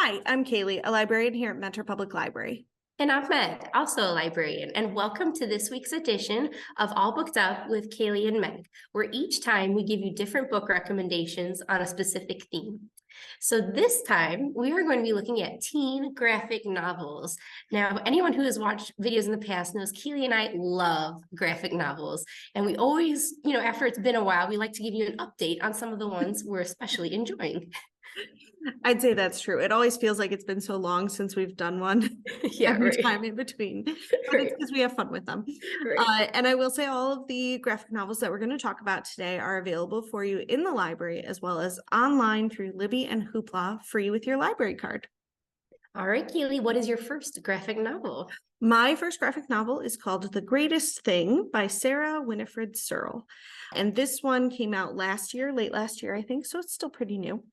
Hi, I'm Cailey, a librarian here at Mentor Public Library. And I'm Meg, also a librarian, and welcome to this week's edition of All Booked Up with Cailey and Meg, where each time we give you different book recommendations on a specific theme. So this time, we are going to be looking at teen graphic novels. Now, anyone who has watched videos in the past knows Cailey and I love graphic novels, and we always, after it's been a while, we like to give you an update on some of the ones we're especially enjoying. I'd say that's true. It always feels like it's been so long since we've done one. Yeah, every right. time in between, but Right. it's because we have fun with them. Right. And I will say all of the graphic novels that we're going to talk about today are available for you in the library as well as online through Libby and Hoopla, free with your library card. All right, Cailey, what is your first graphic novel? My first graphic novel is called The Greatest Thing by Sara, Winifred, Searle. And this one came out last year, late last year, I think, so it's still pretty new.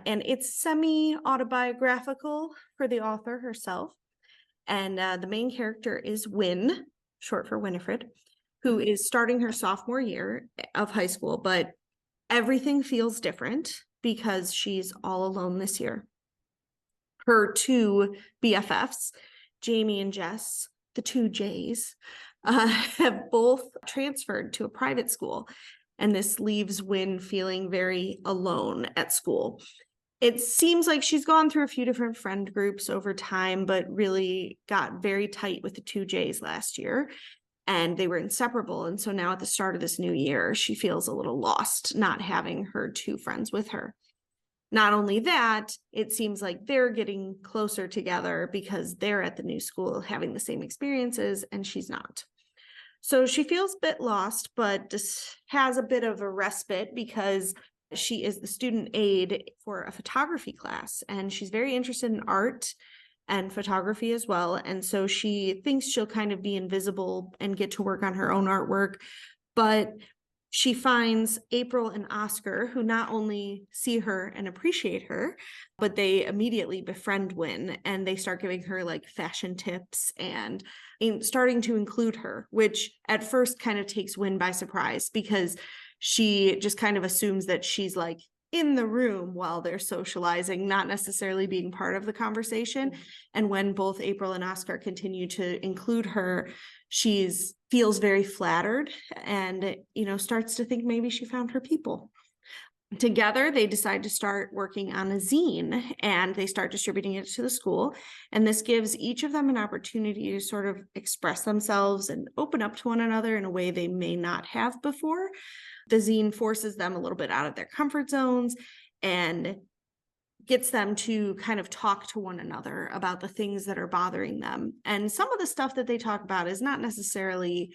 And it's semi-autobiographical for the author herself. And the main character is Win, short for Winifred, who is starting her sophomore year of high school, but everything feels different because she's all alone this year. Her two BFFs, Jamie and Jess, the two J's, have both transferred to a private school. And this leaves Win feeling very alone at school. It seems like she's gone through a few different friend groups over time, but really got very tight with the two J's last year, and they were inseparable. And so now at the start of this new year, she feels a little lost not having her two friends with her. Not only that, it seems like they're getting closer together because they're at the new school having the same experiences and she's not. So she feels a bit lost, but just has a bit of a respite because she is the student aide for a photography class, and she's very interested in art and photography as well. And so she thinks she'll kind of be invisible and get to work on her own artwork. But she finds April and Oscar, who not only see her and appreciate her, but they immediately befriend Win, and they start giving her like fashion tips and starting to include her, which at first kind of takes Win by surprise because she just kind of assumes that she's like in the room while they're socializing, not necessarily being part of the conversation. And when both April and Oscar continue to include her, feels very flattered and, starts to think maybe she found her people. Together, they decide to start working on a zine, and they start distributing it to the school. And this gives each of them an opportunity to sort of express themselves and open up to one another in a way they may not have before. The zine forces them a little bit out of their comfort zones and gets them to kind of talk to one another about the things that are bothering them. And some of the stuff that they talk about is not necessarily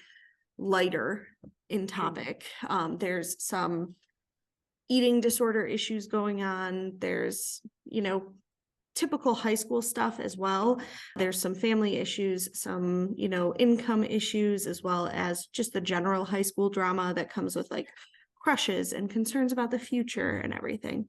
lighter in topic. There's some eating disorder issues going on. There's, typical high school stuff as well. There's some family issues, some, income issues, as well as just the general high school drama that comes with like crushes and concerns about the future and everything.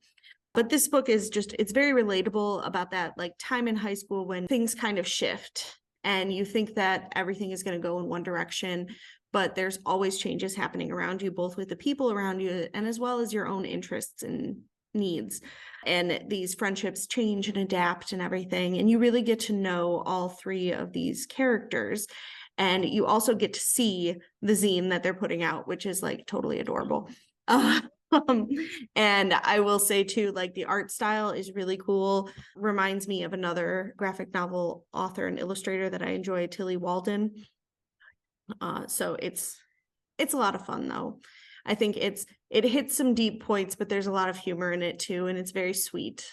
But this book is it's very relatable about that like time in high school when things kind of shift and you think that everything is going to go in one direction, but there's always changes happening around you, both with the people around you and as well as your own interests and needs. And these friendships change and adapt and everything. And you really get to know all three of these characters. And you also get to see the zine that they're putting out, which is like totally adorable. And I will say too, like the art style is really cool. Reminds me of another graphic novel author and illustrator that I enjoy, Tilly Walden. So it's a lot of fun though. I think it hits some deep points, but there's a lot of humor in it too, and it's very sweet.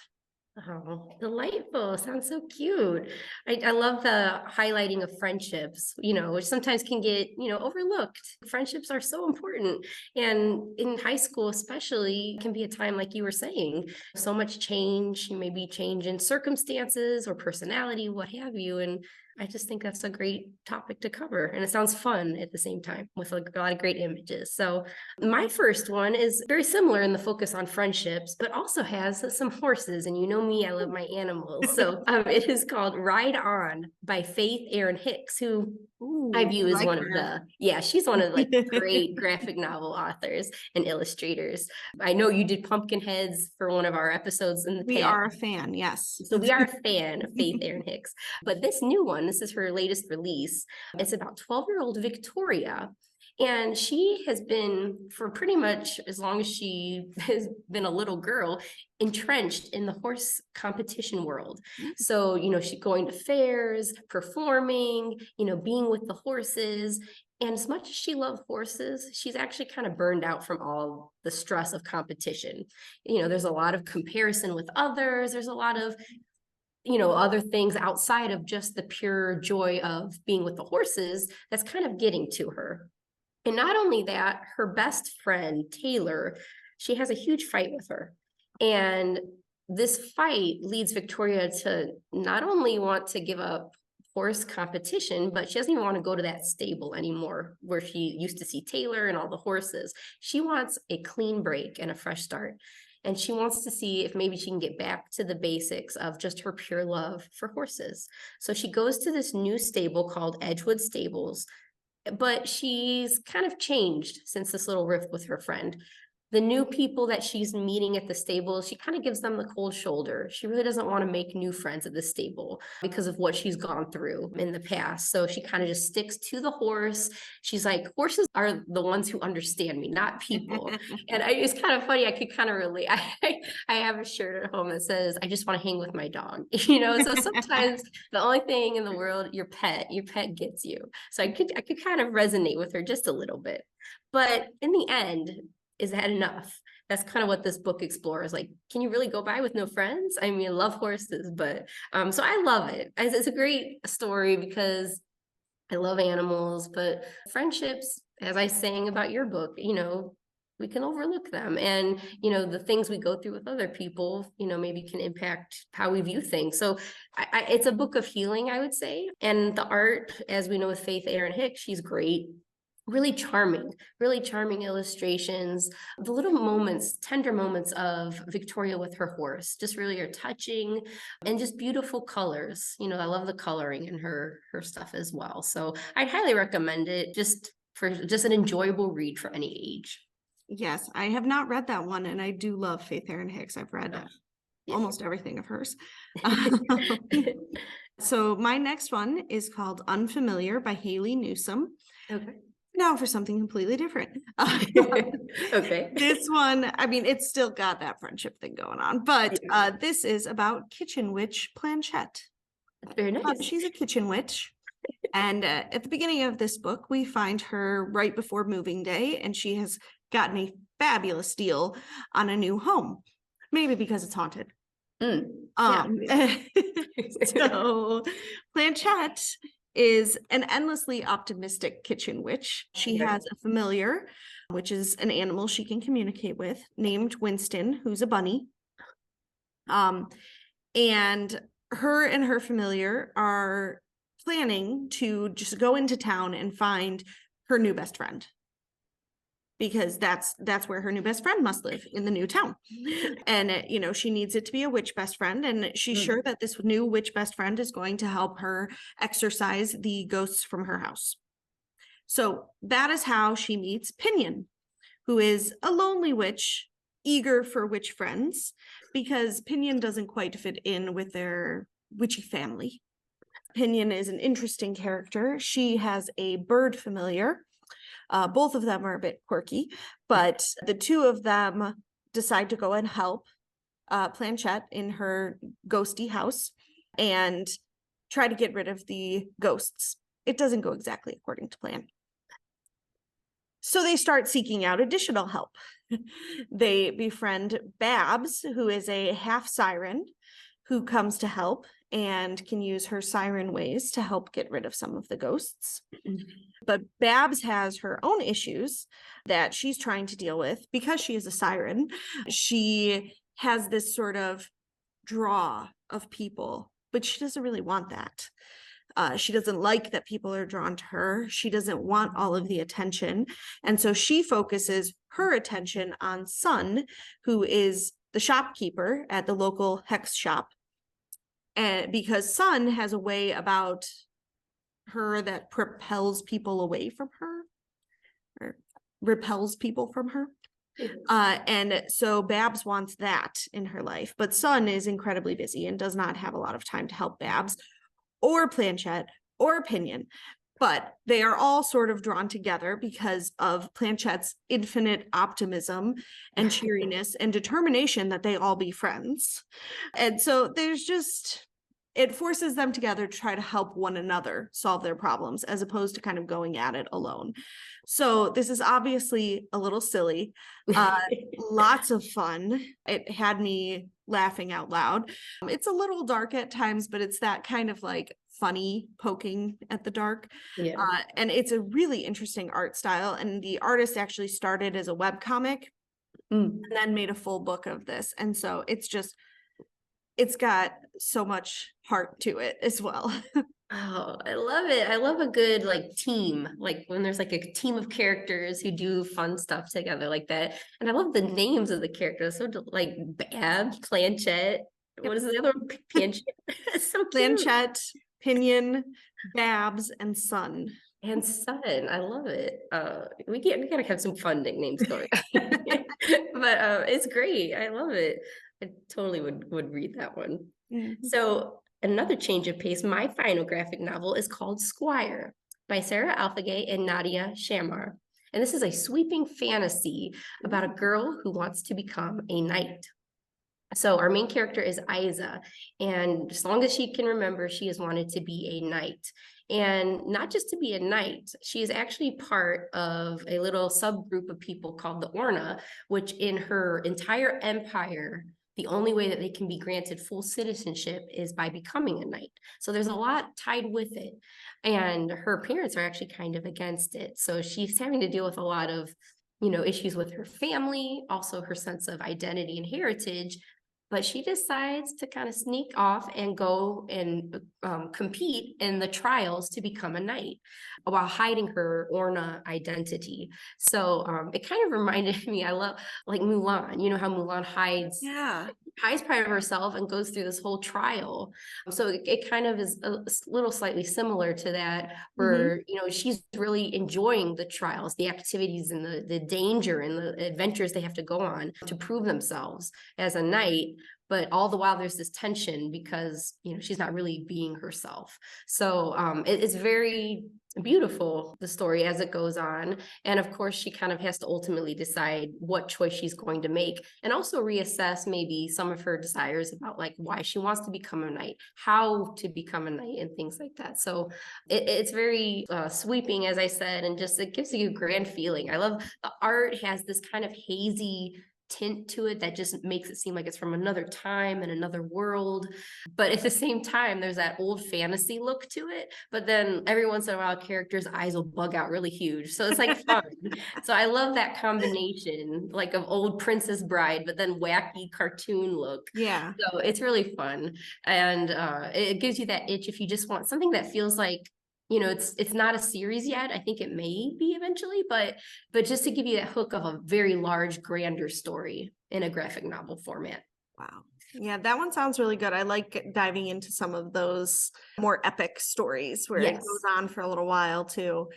Oh, delightful. Sounds so cute. I love the highlighting of friendships, which sometimes can get, overlooked. Friendships are so important. And in high school, especially, can be a time, like you were saying, so much change, maybe change in circumstances or personality, what have you. And I just think that's a great topic to cover. And it sounds fun at the same time with a lot of great images. So my first one is very similar in the focus on friendships, but also has some horses. And you know me, I love my animals. So it is called Ride On by Faith Erin Hicks, who I view as one of she's one of like great graphic novel authors and illustrators. I know you did pumpkin heads for one of our episodes in the past. We are a fan, yes. So we are a fan of Faith Erin Hicks. But this new one, this is her latest release. It's about 12-year-old Victoria. And she has been, for pretty much as long as she has been a little girl, entrenched in the horse competition world. So, she's going to fairs, performing, being with the horses. And as much as she loves horses, she's actually kind of burned out from all the stress of competition. There's a lot of comparison with others. There's a lot of other things outside of just the pure joy of being with the horses that's kind of getting to her. And not only that, her best friend, Taylor, she has a huge fight with her. And this fight leads Victoria to not only want to give up horse competition, but she doesn't even want to go to that stable anymore where she used to see Taylor and all the horses. She wants a clean break and a fresh start. And she wants to see if maybe she can get back to the basics of just her pure love for horses. So she goes to this new stable called Edgewood Stables, but she's kind of changed since this little rift with her friend. The new people that she's meeting at the stable, she kind of gives them the cold shoulder. She really doesn't want to make new friends at the stable because of what she's gone through in the past. So she kind of just sticks to the horse. She's like, horses are the ones who understand me, not people. And it's kind of funny. I could kind of relate. I have a shirt at home that says, I just want to hang with my dog. So sometimes the only thing in the world, your pet gets you. So I could kind of resonate with her just a little bit. But in the end, is that enough? That's kind of what this book explores. Like, can you really go by with no friends? I mean, I love horses, but so I love it. It's a great story because I love animals, but friendships, as I sang about your book, we can overlook them. And, the things we go through with other people, maybe can impact how we view things. So it's a book of healing, I would say. And the art, as we know with Faith Erin Hicks, she's great. Really charming illustrations. The little moments, tender moments of Victoria with her horse just really are touching, and just beautiful colors. I love the coloring in her stuff as well. So I'd highly recommend it just for an enjoyable read for any age. Yes, I have not read that one, and I do love Faith Erin Hicks. I've read almost everything of hers. So my next one is called Unfamiliar by Hayley Newsome. Okay. Now for something completely different. Okay. This one, I mean, it's still got that friendship thing going on, but this is about kitchen witch Planchette. Very nice. She's a kitchen witch. And at the beginning of this book, we find her right before moving day, and she has gotten a fabulous deal on a new home, maybe because it's haunted. So Planchette is an endlessly optimistic kitchen witch. She has a familiar, which is an animal she can communicate with, named Winston, who's a bunny. And her familiar are planning to just go into town and find her new best friend, because that's where her new best friend must live, in the new town. And she needs it to be a witch best friend, and she's sure that this new witch best friend is going to help her exorcise the ghosts from her house. So that is how she meets Pinion, who is a lonely witch eager for witch friends, because Pinion doesn't quite fit in with their witchy family. Pinion is an interesting character. She has a bird familiar. Both of them are a bit quirky, but the two of them decide to go and help Planchette in her ghosty house and try to get rid of the ghosts. It doesn't go exactly according to plan. So they start seeking out additional help. They befriend Babs, who is a half siren who comes to help and can use her siren ways to help get rid of some of the ghosts. But Babs has her own issues that she's trying to deal with because she is a siren. She has this sort of draw of people, but she doesn't really want that. She doesn't like that people are drawn to her. She doesn't want all of the attention. And so she focuses her attention on Sun, who is the shopkeeper at the local Hicks shop. And because Sun has a way about her that propels people away from her or repels people from her. And so Babs wants that in her life, but Sun is incredibly busy and does not have a lot of time to help Babs or Planchette or Pinion. But they are all sort of drawn together because of Planchette's infinite optimism and cheeriness and determination that they all be friends. And so there's just, it forces them together to try to help one another solve their problems as opposed to kind of going at it alone. So this is obviously a little silly, lots of fun. It had me laughing out loud. It's a little dark at times, but it's that kind of like funny poking at the dark. And it's a really interesting art style. And the artist actually started as a webcomic and then made a full book of this. And so it's got so much heart to it as well. Oh, I love it. I love a good like team, like when there's like a team of characters who do fun stuff together like that. And I love the names of the characters. So like Babs, Planchette. What is the other one? Planchette. So cute. Planchette, Pinion, Babs, and Sun. And Sun. I love it. We gotta have some fun nicknames going. But it's great. I love it. I totally would read that one. So another change of pace, my final graphic novel is called Squire by Sara Alphagay and Nadia Shammas. And this is a sweeping fantasy about a girl who wants to become a knight. So our main character is Isa, and as long as she can remember, she has wanted to be a knight. And not just to be a knight, she is actually part of a little subgroup of people called the Orna, which in her entire empire, the only way that they can be granted full citizenship is by becoming a knight. So there's a lot tied with it. And her parents are actually kind of against it. So she's having to deal with a lot of, issues with her family, also her sense of identity and heritage. But she decides to kind of sneak off and go and compete in the trials to become a knight while hiding her Orna identity. So it kind of reminded me, I love like Mulan, you know how Mulan hides part of herself and goes through this whole trial. So it kind of is a little slightly similar to that, where, she's really enjoying the trials, the activities and the danger and the adventures they have to go on to prove themselves as a knight. But all the while there's this tension because, she's not really being herself. So it's very beautiful, the story as it goes on. And of course, she kind of has to ultimately decide what choice she's going to make and also reassess maybe some of her desires about like why she wants to become a knight, how to become a knight and things like that. So it's very sweeping, as I said, and just it gives you a grand feeling. I love the art has this kind of hazy tint to it that just makes it seem like it's from another time and another world, but at the same time there's that old fantasy look to it, but then every once in a while characters' eyes will bug out really huge, so it's like fun. So I love that combination like of old Princess Bride but then wacky cartoon look. So it's really fun, and it gives you that itch if you just want something that feels like it's not a series yet. I think it may be eventually, but just to give you that hook of a very large, grander story in a graphic novel format. Wow. Yeah, that one sounds really good. I like diving into some of those more epic stories where it goes on for a little while too.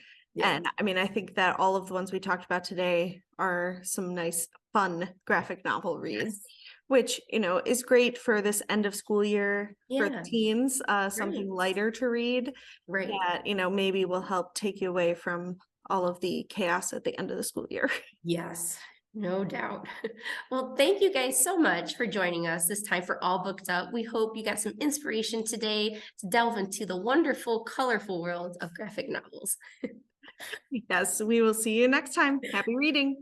And I mean, I think that all of the ones we talked about today are some nice, fun graphic novel reads. Which, is great for this end of school year for the teens, something lighter to read that, maybe will help take you away from all of the chaos at the end of the school year. Yes, no doubt. Well, thank you guys so much for joining us this time for All Booked Up. We hope you got some inspiration today to delve into the wonderful, colorful world of graphic novels. Yes, we will see you next time. Happy reading.